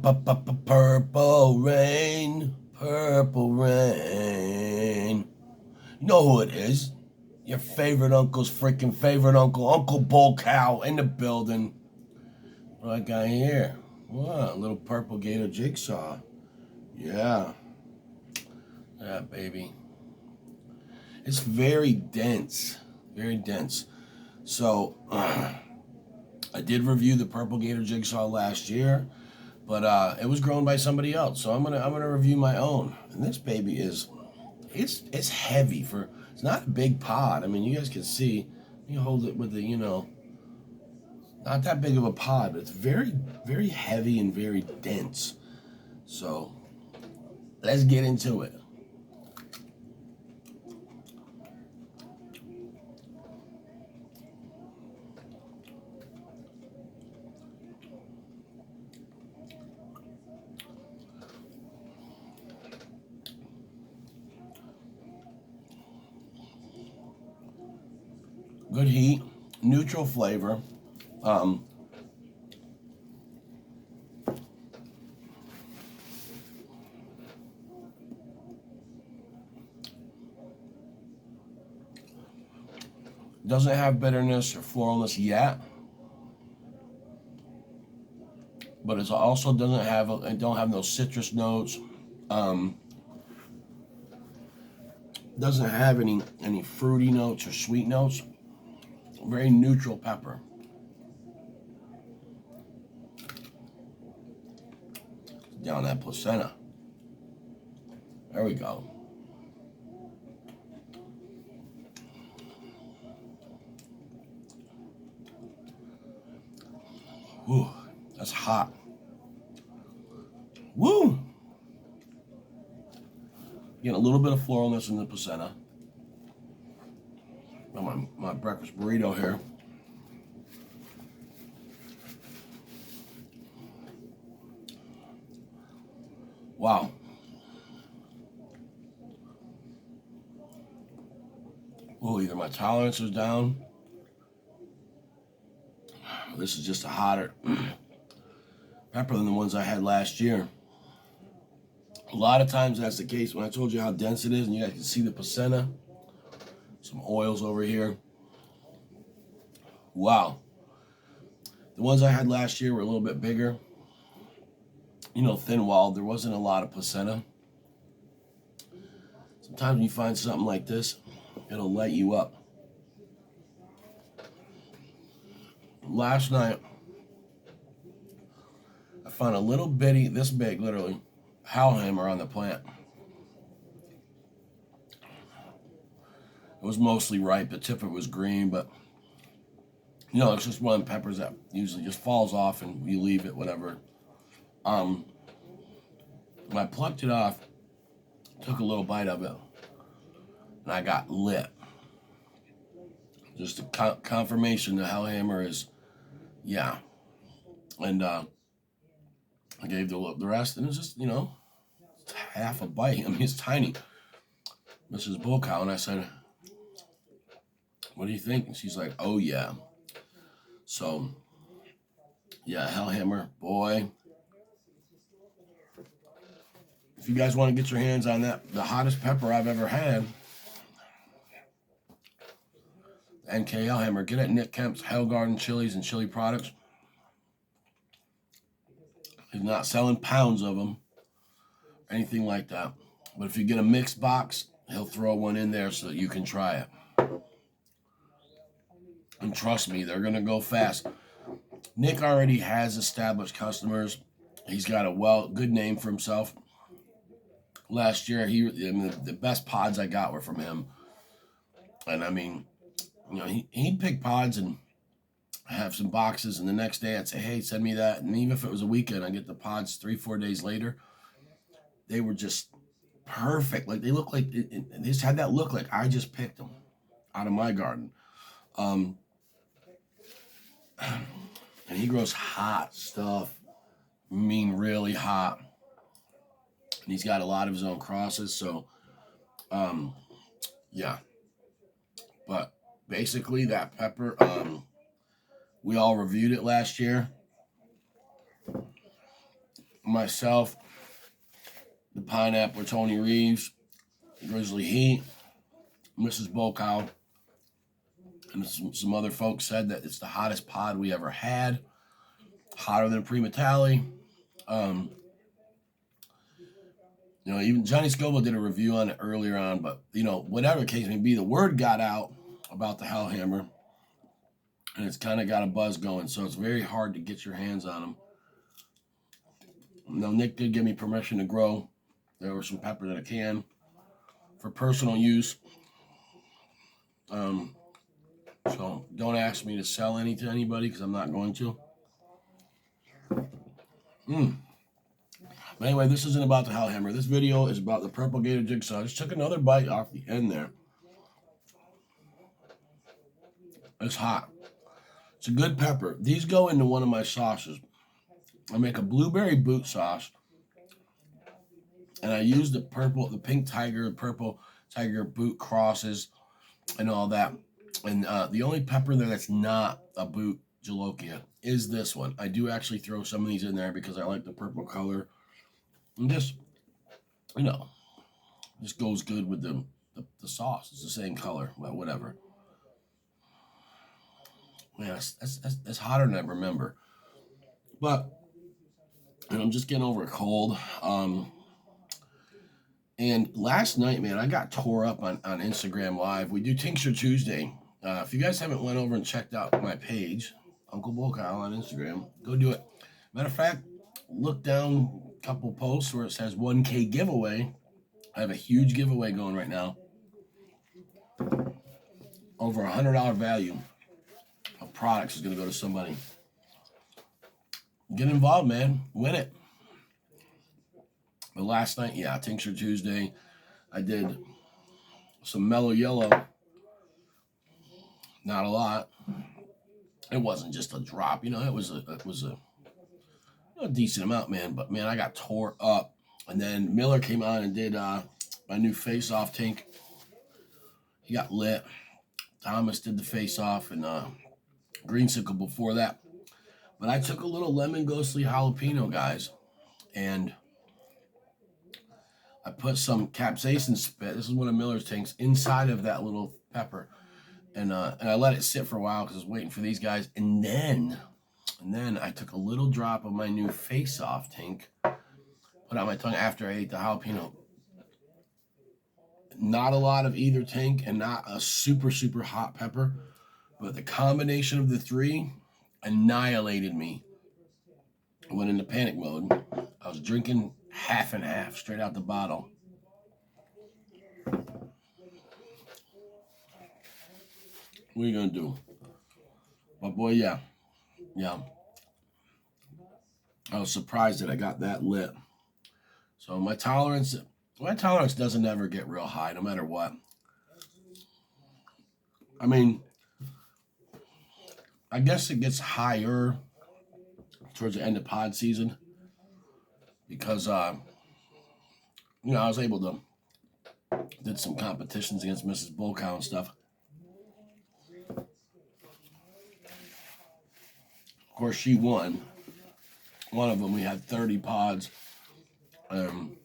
Purple rain, purple rain. You know who it is? Your favorite uncle's freaking favorite uncle, Uncle Bull Cow, in the building. What do I got here? What? A little purple Gator Jigsaw. Yeah. Yeah, baby. It's very dense. Very dense. So, I did review the purple Gator Jigsaw last year, but it was grown by somebody else. So I'm gonna review my own. And this baby is it's heavy for it's not a big pod. I mean, you guys can see. You hold it with the not that big of a pod, but it's very heavy and very dense. So let's get into it. Good heat, neutral flavor. Um, doesn't have bitterness or floralness yet, but it also doesn't have it don't have no citrus notes. Um, doesn't have any fruity notes or sweet notes. Very neutral pepper. Down that placenta. There we go. Whew, that's hot. Woo! Getting a little bit of floralness in the placenta. My breakfast burrito here. Wow. Oh, either my tolerance is down. This is just a hotter pepper than the ones I had last year. A lot of times that's the case. When I told you how dense it is, and you guys can see the placenta, some oils over here. Wow. The ones I had last year were a little bit bigger. Thin-walled. There wasn't a lot of placenta. Sometimes when you find something like this, it'll light you up. Last night, I found a little bitty, this big, literally, hellhammer on the plant. It was mostly ripe. The tip of it was green, but it's just one of the peppers that usually just falls off and you leave it, whatever. When I plucked it off, took a little bite of it, and I got lit. Just a confirmation the hellhammer is, yeah. And I gave the rest, and it's just, it's half a bite. I mean, it's tiny. Mrs. Bull Cow, and I said, what do you think? And she's like, oh, yeah. So, yeah, hellhammer, boy. If you guys want to get your hands on that, the hottest pepper I've ever had, NK Hellhammer, get at Nick Kemp's Hell Garden Chilies and Chili Products. He's not selling pounds of them, anything like that. But if you get a mixed box, he'll throw one in there so that you can try it. And trust me, they're going to go fast. Nick already has established customers. He's got a good name for himself. Last year, the best pods I got were from him. And I mean, he'd pick pods and have some boxes, and the next day I'd say, hey, send me that. And even if it was a weekend, I get the pods 3-4 days later. They were just perfect. Like, they look like, they just had that look like I just picked them out of my garden. And he grows hot stuff. I mean, really hot. And he's got a lot of his own crosses, so, yeah. But basically, that pepper, we all reviewed it last year. myself, the Pineapple, Tony Reeves, Grizzly Heat, Mrs. Bokow, and some other folks said that it's the hottest pod we ever had, hotter than Prima Tally. Even Johnny Scoville did a review on it earlier on, but, whatever the case may be, the word got out about the Hellhammer, and it's kind of got a buzz going, so it's very hard to get your hands on them. Now, Nick did give me permission to grow. There were some peppers in a can for personal use. So don't ask me to sell any to anybody because I'm not going to. But anyway, this isn't about the Hellhammer. This video is about the Purple Gator Jigsaw. I just took another bite off the end there. It's hot. It's a good pepper. These go into one of my sauces. I make a blueberry boot sauce. And I use the pink tiger, purple tiger boot crosses and all that. And the only pepper there that's not a boot jalokia is this one. I do actually throw some of these in there because I like the purple color. And just, just goes good with the sauce. It's the same color, but whatever. Man, that's hotter than I remember. But, I'm just getting over a cold. And last night, man, I got tore up on Instagram Live. We do Tincture Tuesday. If you guys haven't went over and checked out my page, Uncle Bokow on Instagram, go do it. Matter of fact, look down a couple posts where it says 1K giveaway. I have a huge giveaway going right now. Over $100 value of products is going to go to somebody. Get involved, man. Win it. But last night, Tincture Tuesday, I did some mellow yellow. Not a lot. It wasn't just a drop, it was a decent amount, man. But man, I got tore up. And then Miller came on and did my new face-off tank. He got lit. Thomas did the face-off and Greensicle before that. But I took a little lemon ghostly jalapeno, guys, and I put some capsaicin spit. This is one of Miller's tanks inside of that little pepper, and I let it sit for a while because I was waiting for these guys. And then I took a little drop of my new face-off tank, put out my tongue after I ate the jalapeno. Not a lot of either tank, and not a super super hot pepper, but the combination of the three annihilated me. I went into panic mode. I was drinking half and half straight out the bottle. What are you gonna do? But boy, yeah. I was surprised that I got that lit. So my tolerance doesn't ever get real high, no matter what. I mean, I guess it gets higher towards the end of pod season because I was able to did some competitions against Mrs. Bokow and stuff. Of course, she won. One of them, we had 30 pods. One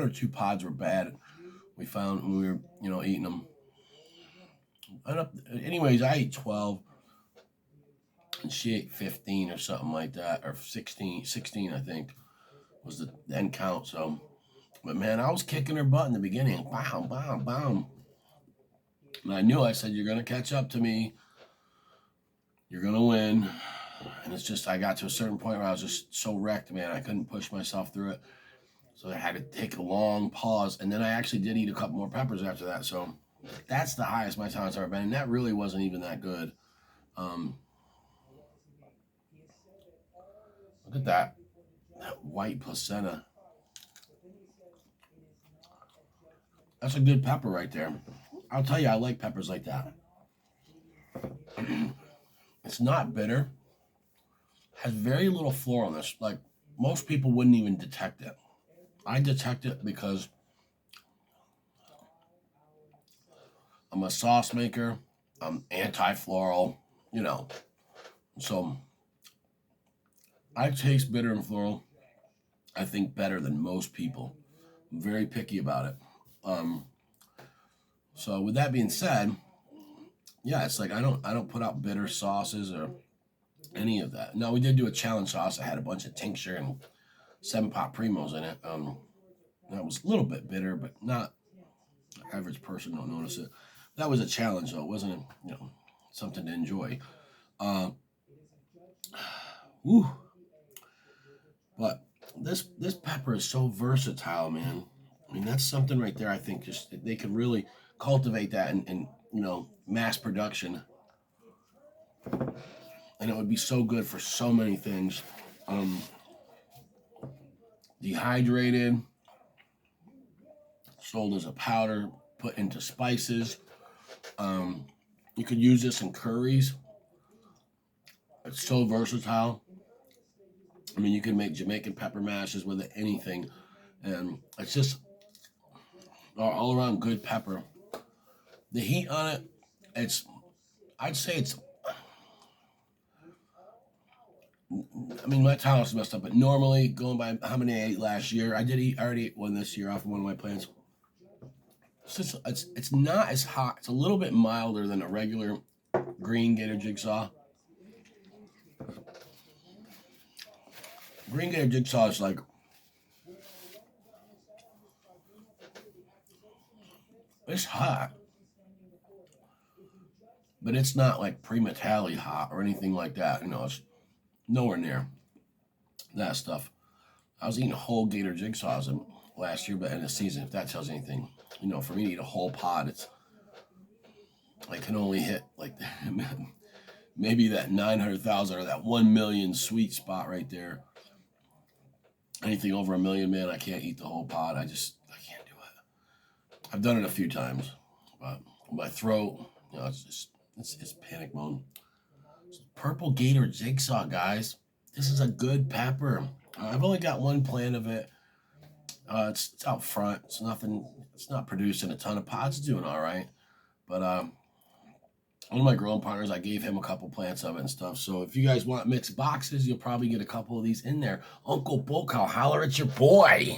or two pods were bad. We found when we were, eating them. Anyways, I ate 12, and she ate 15 or something like that, or 16, I think, was the end count. So, but man, I was kicking her butt in the beginning. Bam, bam, bam. And I said, you're going to catch up to me. You're going to win. And it's just, I got to a certain point where I was just so wrecked, man. I couldn't push myself through it. So I had to take a long pause. And then I actually did eat a couple more peppers after that. So that's the highest my tolerance ever been. And that really wasn't even that good. Look at that white placenta. That's a good pepper right there. I'll tell you, I like peppers like that. It's not bitter. Has very little floralness. Like, most people wouldn't even detect it. I detect it because I'm a sauce maker. anti-floral, you know. So I taste bitter and floral, I think, better than most people. I'm very picky about it. Um, so with that being said, yeah, it's like I don't put out bitter sauces or any of that. No, we did do a challenge sauce. I had a bunch of tincture and 7 pot primos in it. That was a little bit bitter, but not average person don't notice it. That was a challenge though. It wasn't something to enjoy. Uh, whew. But this pepper is so versatile, man. I mean, that's something right there. I think just they could really cultivate that in mass production, and it would be so good for so many things. Um, Dehydrated, sold as a powder, put into spices. Um, you could use this in curries. It's so versatile. I mean, you can make Jamaican pepper mashes with it, anything, and it's just all around good pepper. The heat on it, it's I'd say it's. I mean, my tolerance is messed up, but normally going by how many I ate last year, I already ate one this year off of one of my plants. It's not as hot. It's a little bit milder than a regular green Gator Jigsaw. Green Gator Jigsaw is like it's hot, but it's not like pre-metallic hot or anything like that. It's nowhere near that stuff. I was eating whole Gator Jigsaws last year, but in the season, if that tells you anything, for me to eat a whole pod, I can only hit like maybe that 900,000 or that 1 million sweet spot right there. Anything over 1 million, man, I can't eat the whole pod. I can't do it. I've done it a few times, but my throat, it's panic mode. Purple Gator Jigsaw, guys. This is a good pepper. I've only got one plant of it. It's out front. It's nothing. It's not producing a ton of pods. It's doing all right. But one of my growing partners, I gave him a couple plants of it and stuff. So if you guys want mixed boxes, you'll probably get a couple of these in there. Uncle Bulk, holler at your boy.